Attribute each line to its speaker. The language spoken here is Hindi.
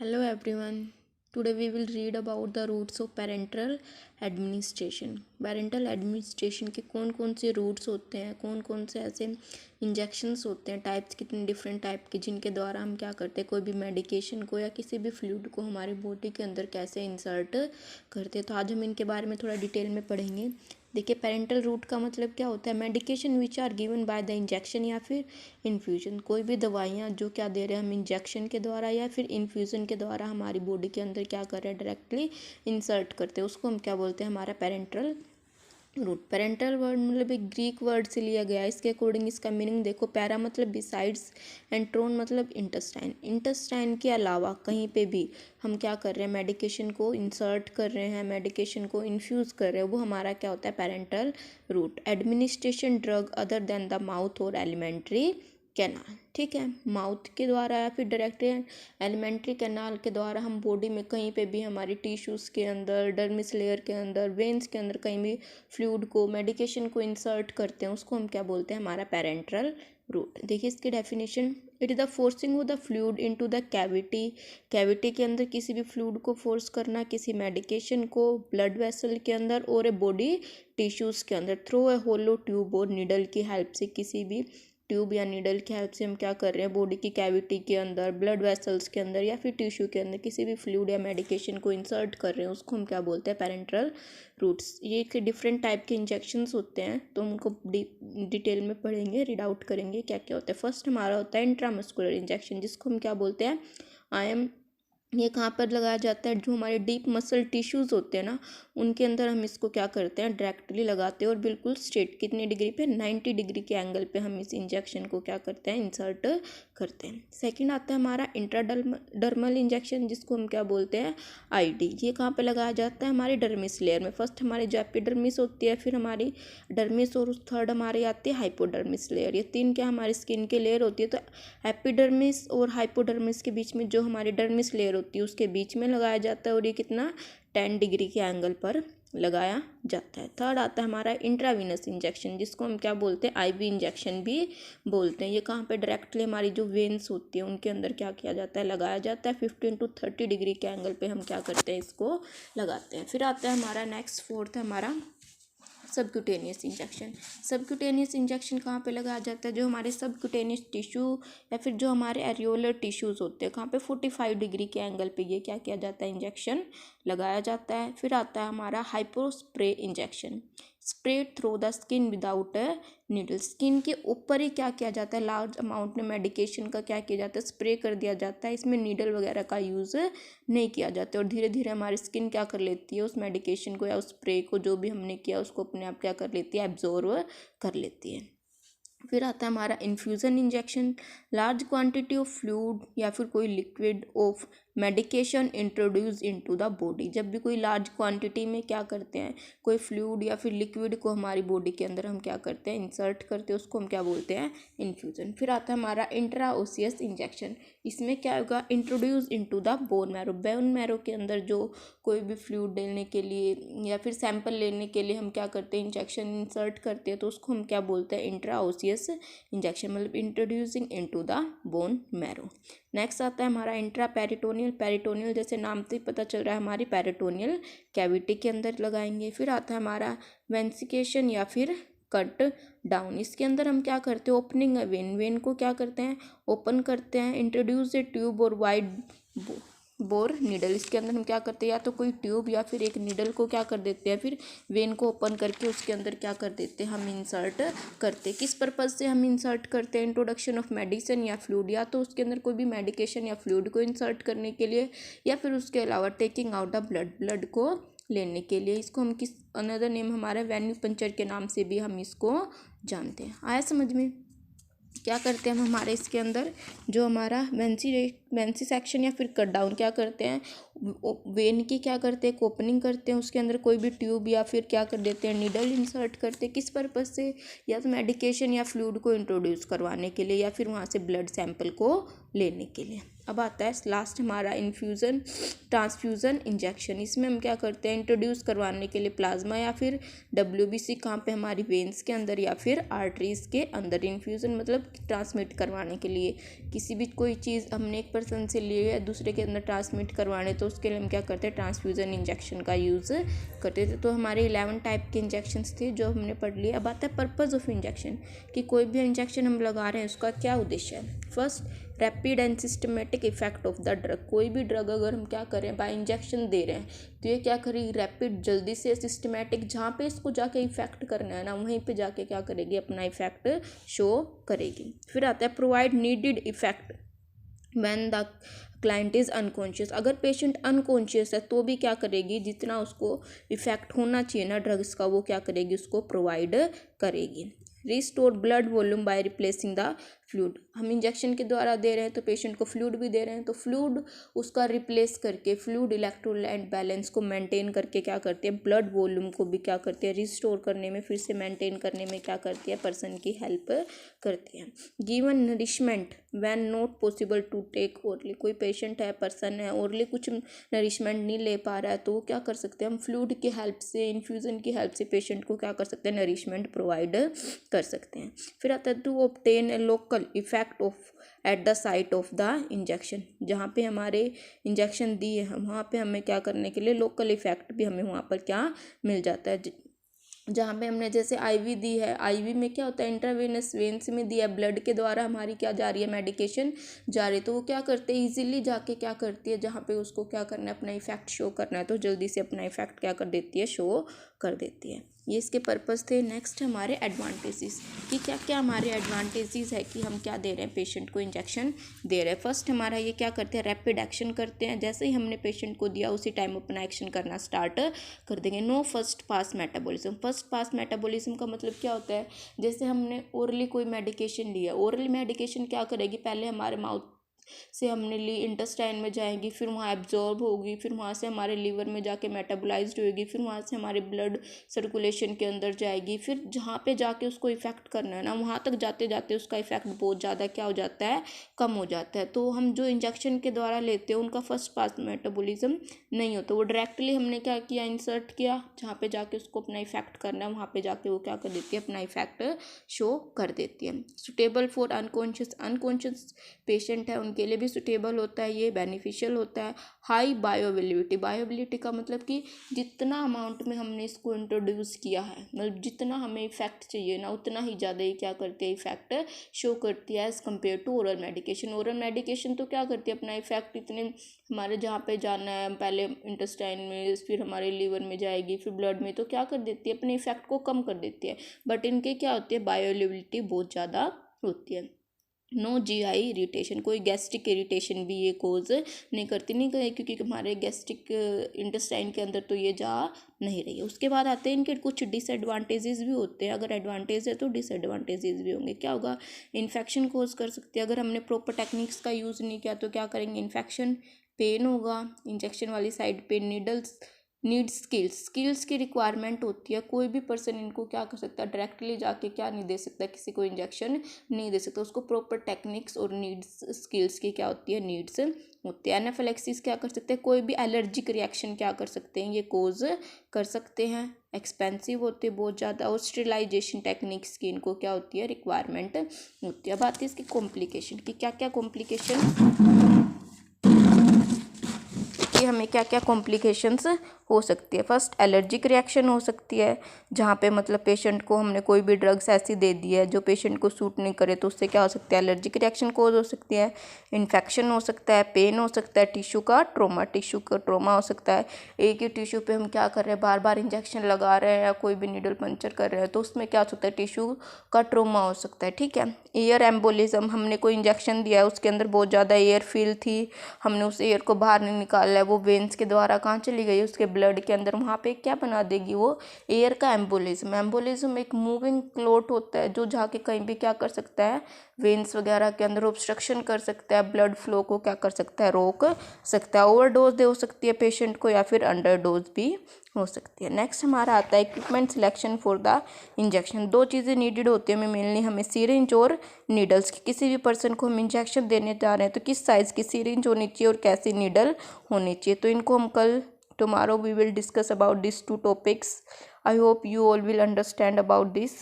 Speaker 1: Hello everyone. Today we will read about the routes of parental administration. Parental administration के कौन कौन से रूट्स होते हैं, कौन कौन से ऐसे इंजेक्शंस होते हैं, टाइप्स कितने डिफरेंट टाइप के, जिनके द्वारा हम क्या करते हैं, कोई भी मेडिकेशन को या किसी भी फ्लूइड को हमारी बॉडी के अंदर कैसे इंसर्ट करते हैं। तो आज हम इनके बारे में थोड़ा डिटेल में पढ़ेंगे। देखिए, पेरेंटल रूट का मतलब क्या होता है, medication which are given by the injection या फिर इन्फ्यूजन। कोई भी दवाइयाँ जो क्या दे रहे हैं हम इंजेक्शन के द्वारा या फिर इन्फ्यूज़न के द्वारा हमारी बॉडी के अंदर क्या कर रहे हैं, डायरेक्टली इंसर्ट करते हैं, उसको हम क्या बोलते हैं, हमारा पेरेंटल रूट। पेरेंटल वर्ड मतलब एक ग्रीक वर्ड से लिया गया है। इसके अकॉर्डिंग इसका मीनिंग देखो, पैरा मतलब बिसाइड्स एंड ट्रोन मतलब इंटेस्टाइन। इंटेस्टाइन के अलावा कहीं पे भी हम क्या कर रहे हैं, मेडिकेशन को इंसर्ट कर रहे हैं, मेडिकेशन को इन्फ्यूज़ कर रहे हैं, वो हमारा क्या होता है, parental route. Administration drug other than the mouth और एलिमेंट्री कैनाल। ठीक है, माउथ के द्वारा या फिर डायरेक्ट एलिमेंट्री कैनाल के द्वारा हम बॉडी में कहीं पे भी हमारी टिश्यूज़ के अंदर, डर्मिस लेयर के अंदर, वेन्स के अंदर कहीं भी फ्लूइड को, मेडिकेशन को इंसर्ट करते हैं, उसको हम क्या बोलते हैं, हमारा पेरेंटल रूट। देखिए इसकी definition, it is the forcing of the fluid into the cavity. Cavity के अंदर किसी भी फ्लूइड को फोर्स करना, किसी मेडिकेशन को ब्लड वेसल के अंदर और ए बॉडी टिश्यूज़ के अंदर थ्रू ए होलो ट्यूब और नीडल की हेल्प से, किसी भी ट्यूब या नीडल की हेल्प से हम क्या कर रहे हैं, बॉडी की कैविटी के अंदर, ब्लड वेसल्स के अंदर या फिर टिश्यू के अंदर किसी भी फ्लूइड या मेडिकेशन को इंसर्ट कर रहे हैं, उसको हम क्या बोलते हैं, पेरेंटल रूट्स। ये डिफरेंट टाइप के इंजेक्शंस होते हैं, तो उनको डिटेल में पढ़ेंगे, रीड आउट करेंगे क्या क्या होता है। फर्स्ट हमारा होता है इंट्रामस्कुलर इंजेक्शन, जिसको हम क्या बोलते हैं, IM। ये कहाँ पर लगाया जाता है, जो हमारे डीप मसल टिश्यूज़ होते हैं ना, उनके अंदर हम इसको क्या करते हैं, डायरेक्टली लगाते हैं और बिल्कुल स्ट्रेट, कितनी डिग्री पे, 90 डिग्री के एंगल पे हम इस इंजेक्शन को क्या करते हैं, इंसर्ट करते हैं। सेकंड आता है हमारा इंट्राडर्मल इंजेक्शन, जिसको हम क्या बोलते हैं, ID। ये कहाँ पे लगाया जाता है, हमारी डर्मिस लेयर में। फर्स्ट हमारी जो एपिडर्मिस होती है, फिर हमारी डर्मिस, और उस थर्ड हमारी आती है हाइपोडर्मिस लेयर। ये तीन क्या हमारी स्किन की लेयर होती है। तो एपिडर्मिस और हाइपोडर्मिस के बीच में जो हमारी डर्मिस लेयर होती है, उसके बीच में लगाया जाता है, और ये कितना, 10 डिग्री के एंगल पर लगाया जाता है। थर्ड आता है हमारा इंट्रावीनस इंजेक्शन, जिसको हम क्या बोलते हैं, IV इंजेक्शन भी बोलते हैं। ये कहाँ पे, डायरेक्टली हमारी जो वेन्स होती है उनके अंदर क्या किया जाता है, लगाया जाता है। 15 to 30 डिग्री के एंगल पे हम क्या करते हैं, इसको लगाते हैं। फिर आता है हमारा नेक्स्ट, फोर्थ है हमारा सबक्यूटेनियस इंजेक्शन। सबक्यूटेनियस इंजेक्शन कहाँ पे लगाया जाता है, जो हमारे सबक्यूटेनियस टिश्यू या फिर जो हमारे एरियोलर टिश्यूज़ होते हैं, कहाँ पे, 45 डिग्री के एंगल पे ये क्या किया जाता है, इंजेक्शन लगाया जाता है। फिर आता है हमारा hypospray injection, spread through the skin without a needle. Skin के ऊपर ही क्या किया जाता है, लार्ज अमाउंट में मेडिकेशन का क्या किया जाता है, स्प्रे कर दिया जाता है। इसमें नीडल वगैरह का यूज़ नहीं किया जाता, और धीरे धीरे हमारी स्किन क्या कर लेती है, उस मेडिकेशन को या उस स्प्रे को जो भी हमने किया उसको अपने आप क्या कर लेती है, एब्जॉर्व कर लेती है। फिर आता है हमारा infusion injection, large quantity of fluid या फिर कोई liquid of medication introduce into the body. जब भी कोई लार्ज क्वांटिटी में क्या करते हैं, कोई फ्लूइड या फिर लिक्विड को हमारी बॉडी के अंदर हम क्या करते हैं, इंसर्ट करते हैं, उसको हम क्या बोलते हैं, इन्फ्यूज़न। फिर आता है हमारा इंट्राओसियस इंजेक्शन। इसमें क्या होगा, introduce into the bone marrow. Bone marrow के अंदर जो कोई भी फ्लूइड लेने के लिए या फिर सैंपल लेने के लिए हम क्या करते हैं, इंजेक्शन इंसर्ट करते हैं, तो उसको हम क्या बोलते हैं, इंट्राओसियस इंजेक्शन, मतलब introducing into the bone marrow. Next आता है हमारा इंट्रा पेरिटोनियल। पेरिटोनियल जैसे नाम से ही पता चल रहा है, हमारी पेरिटोनियल कैविटी के अंदर लगाएंगे। फिर आता है हमारा वेंसिकेशन या फिर कट डाउन। इसके अंदर हम क्या करते हैं, ओपनिंग अ वेन। वेन को क्या करते हैं, ओपन करते हैं। इंट्रोड्यूस ए ट्यूब और वाइड बोर नीडल। इसके अंदर हम क्या करते हैं, या तो कोई ट्यूब या फिर एक नीडल को क्या कर देते हैं, फिर वेन को ओपन करके उसके अंदर क्या कर देते हैं, हम इंसर्ट करते हैं। किस पर्पज़ से हम इंसर्ट करते हैं, इंट्रोडक्शन ऑफ मेडिसिन या फ्लूइड, या तो उसके अंदर कोई भी मेडिकेशन या फ्लूइड को इंसर्ट करने के लिए, या फिर उसके अलावा टेकिंग आउट द ब्लड को लेने के लिए। इसको हम किस, अनदर नेम हमारा वेन्यूपंचर के नाम से भी हम इसको जानते हैं। आया समझ में। क्या करते हैं हम हमारे इसके अंदर, जो हमारा वेंसी सेक्शन या फिर कट डाउन क्या करते हैं, वेन की क्या करते हैं, ओपनिंग करते हैं, उसके अंदर कोई भी ट्यूब या फिर क्या कर देते हैं, नीडल इंसर्ट करते हैं। किस पर्पज़ से, या तो मेडिकेशन या फ्लूइड को इंट्रोड्यूस करवाने के लिए, या फिर वहाँ से ब्लड सैंपल को लेने के लिए। अब आता है लास्ट हमारा इन्फ्यूज़न ट्रांसफ्यूज़न इंजेक्शन। इसमें हम क्या करते हैं, इंट्रोड्यूस करवाने के लिए प्लाज्मा या फिर WBC कहाँ पे, हमारी वेंस के अंदर या फिर आर्टरीज़ के अंदर। इन्फ्यूज़न मतलब ट्रांसमिट करवाने के लिए, किसी भी कोई चीज़ हमने एक पर्सन से ली है दूसरे के अंदर ट्रांसमिट करवाने, तो उसके लिए हम क्या करते हैं, ट्रांसफ्यूज़न इंजेक्शन का यूज़ करते थे। तो हमारे 11 टाइप के इंजेक्शंस थे जो हमने पढ़ लिए। अब आता है पर्पज़ ऑफ इंजेक्शन, कि कोई भी इंजेक्शन हम लगा रहे हैं उसका क्या उद्देश्य है। First, rapid and systematic effect of the drug. कोई भी ड्रग अगर हम क्या करें, बाय इंजेक्शन दे रहे हैं, तो ये क्या करेगी, रैपिड, जल्दी से, सिस्टमेटिक, जहाँ पे इसको जाके इफेक्ट करना है ना वहीं पे जाके क्या करेगी, अपना इफेक्ट शो करेगी। फिर आता है provide needed effect when the client is unconscious. अगर पेशेंट अनकॉन्शियस है तो भी क्या करेगी, जितना उसको इफेक्ट होना चाहिए ना ड्रग्स का, वो क्या करेगी, उसको प्रोवाइड करेगी। Restore blood volume by replacing the fluid. हम इंजेक्शन के द्वारा दे रहे हैं तो पेशेंट को फ्लूइड भी दे रहे हैं, तो फ्लूइड उसका रिप्लेस करके, फ्लूइड इलेक्ट्रोलाइट बैलेंस को मेंटेन करके क्या करती है, ब्लड वॉल्यूम को भी क्या करती है, रिस्टोर करने में, फिर से मेंटेन करने में क्या करती है, पर्सन की हेल्प करती है। Given nourishment when not possible to take orally. कोई पेशेंट है, पर्सन है, ओरली कुछ नरिशमेंट नहीं ले पा रहा है, तो वो क्या कर सकते हैं, हम फ्लूइड की हेल्प से, इन्फ्यूज़न की हेल्प से पेशेंट को क्या कर सकते हैं, नरिशमेंट प्रोवाइड कर सकते हैं। फिर आता है to obtain a local effect of at the site of the injection. जहाँ पे हमारे इंजेक्शन दिए हैं वहाँ पे हमें क्या करने के लिए, लोकल इफेक्ट भी हमें वहाँ पर क्या मिल जाता है। जहाँ पे हमने जैसे IV दी है, IV में क्या होता है, इंट्रावेनस वेन्स में दिया, ब्लड के द्वारा हमारी क्या जा रही है, मेडिकेशन जा रही है, तो वो क्या करते हैं, इजीली जाके क्या करती है, जहाँ पे उसको क्या करना है, अपना इफेक्ट शो करना है, तो जल्दी से अपना इफेक्ट क्या कर देती है, शो कर देती है। ये इसके पर्पस थे। नेक्स्ट हमारे एडवांटेजेस, कि क्या क्या हमारे एडवांटेजेस है कि हम क्या दे रहे हैं, पेशेंट को इंजेक्शन दे रहे हैं। फर्स्ट हमारा ये क्या करते हैं, रैपिड एक्शन करते हैं, जैसे ही हमने पेशेंट को दिया उसी टाइम अपना एक्शन करना स्टार्ट कर देंगे। No first pass metabolism. First pass metabolism का मतलब क्या होता है, जैसे हमने ओरली कोई मेडिकेशन लिया, ओरली मेडिकेशन क्या करेगी, पहले हमारे माउथ से हमने ली, इंटेस्टाइन में जाएगी, फिर वहाँ एब्जॉर्ब होगी, फिर वहाँ से हमारे लीवर में जाके मेटाबोलाइज्ड होगी, फिर वहाँ से हमारे ब्लड सर्कुलेशन के अंदर जाएगी, फिर जहाँ पे जाके उसको इफेक्ट करना है ना, वहाँ तक जाते जाते उसका इफेक्ट बहुत ज़्यादा क्या हो जाता है, कम हो जाता है। तो हम जो इंजेक्शन के द्वारा लेते हैं उनका फर्स्ट पास मेटाबॉलिज्म नहीं होता, वो डायरेक्टली हमने क्या किया, इंसर्ट किया, जहाँ पे जाके उसको अपना इफेक्ट करना है वहाँ पे जाके वो क्या कर देती है, अपना इफेक्ट शो कर देती है। सुटेबल फॉर अनकॉन्शियस पेशेंट है उनके लिए भी सुटेबल होता है, ये बेनिफिशियल होता है। High bioavailability. बायोअवेलेबिलिटी का मतलब कि जितना अमाउंट में हमने इसको इंट्रोड्यूस किया है, मतलब जितना हमें इफेक्ट चाहिए ना उतना ही ज़्यादा ही क्या करती है, इफेक्ट शो करती है as compare to oral medication. Oral medication तो क्या करती है, अपना इफेक्ट इतने हमारे जहाँ पे जाना है, पहले इंटेस्टाइन में, फिर हमारे लीवर में जाएगी, फिर ब्लड में, तो क्या कर देती है, अपने इफेक्ट को कम कर देती है। बट इनके क्या होती है, बायोअवेलेबिलिटी बहुत ज़्यादा होती है। No GI irritation. कोई गैस्ट्रिक इरिटेशन भी ये कोज नहीं करती, नहीं कहे क्योंकि हमारे गैस्ट्रिक इंटेस्टाइन के अंदर तो ये जा नहीं रही है। उसके बाद आते हैं इनके कुछ डिसएडवांटेजेस भी होते हैं। अगर एडवांटेज है तो डिसएडवांटेजेस भी होंगे। क्या होगा, इन्फेक्शन कोज कर सकते हैं। अगर हमने प्रॉपर टेक्निक्स का यूज़ नहीं किया तो क्या करेंगे, इन्फेक्शन, पेन होगा, इंजेक्शन वाली साइड पे, नीडल्स, नीड स्किल्स की रिक्वायरमेंट होती है। कोई भी पर्सन इनको क्या कर सकता है, डायरेक्टली जाके क्या नहीं दे सकता, किसी को इंजेक्शन नहीं दे सकता, उसको प्रॉपर टेक्निक्स और नीड्स स्किल्स की क्या होती है, नीड्स होती है। एनाफिलैक्सिस क्या कर सकते हैं, कोई भी एलर्जिक रिएक्शन क्या कर सकते हैं, ये कोज कर सकते हैं। एक्सपेंसिव होते हैं बहुत ज़्यादा, और स्टेरिलाइजेशन टेक्निक्स की इनको क्या होती है, रिक्वायरमेंट होती है। अब आती है इसकी कॉम्प्लिकेशन की, क्या क्या कॉम्प्लिकेशन कि हमें क्या क्या कॉम्प्लिकेशंस हो सकती है। फर्स्ट, एलर्जिक रिएक्शन हो सकती है, जहाँ पे मतलब पेशेंट को हमने कोई भी ड्रग्स ऐसी दे दी है जो पेशेंट को सूट नहीं करे, तो उससे क्या हो सकता है, एलर्जिक रिएक्शन कोज हो सकती है। इन्फेक्शन हो सकता है, पेन हो सकता है, टिश्यू का ट्रोमा हो सकता है। एक ही टिश्यू पे हम क्या कर रहे हैं, बार बार इंजेक्शन लगा रहे हैं या कोई भी नीडल पंचर कर रहे हैं, तो उसमें क्या हो सकता है, टिश्यू का ट्रोमा हो सकता है। ठीक है। एयर एम्बोलिज्म, हमने कोई इंजेक्शन दिया है, उसके अंदर बहुत ज़्यादा एयर फील थी, हमने उस एयर को बाहर नहीं निकाला है, वो वेन्स के द्वारा कहाँ चली गई, उसके ब्लड के अंदर, वहाँ पे क्या बना देगी, वो एयर का एम्बोलिज्म। एम्बोलिज्म एक मूविंग क्लॉट होता है जो जाके कहीं भी क्या कर सकता है, वेन्स वगैरह के अंदर ऑब्स्ट्रक्शन कर सकता है, ब्लड फ्लो को क्या कर सकता है, रोक सकता है। ओवरडोज हो सकती है पेशेंट को, या फिर अंडरडोज भी हो सकती है। नेक्स्ट हमारा आता है equipment selection for the injection. दो चीज़ें नीडेड होती है हमें मेनली, हमें सिरिंज और नीडल्स की। किसी भी पर्सन को हम इंजेक्शन देने जा रहे हैं तो किस साइज़ की सिरिंज होनी चाहिए और कैसी नीडल होनी चाहिए। तो इनको हम कल tomorrow we will discuss about this two topics. I hope you all will understand about this.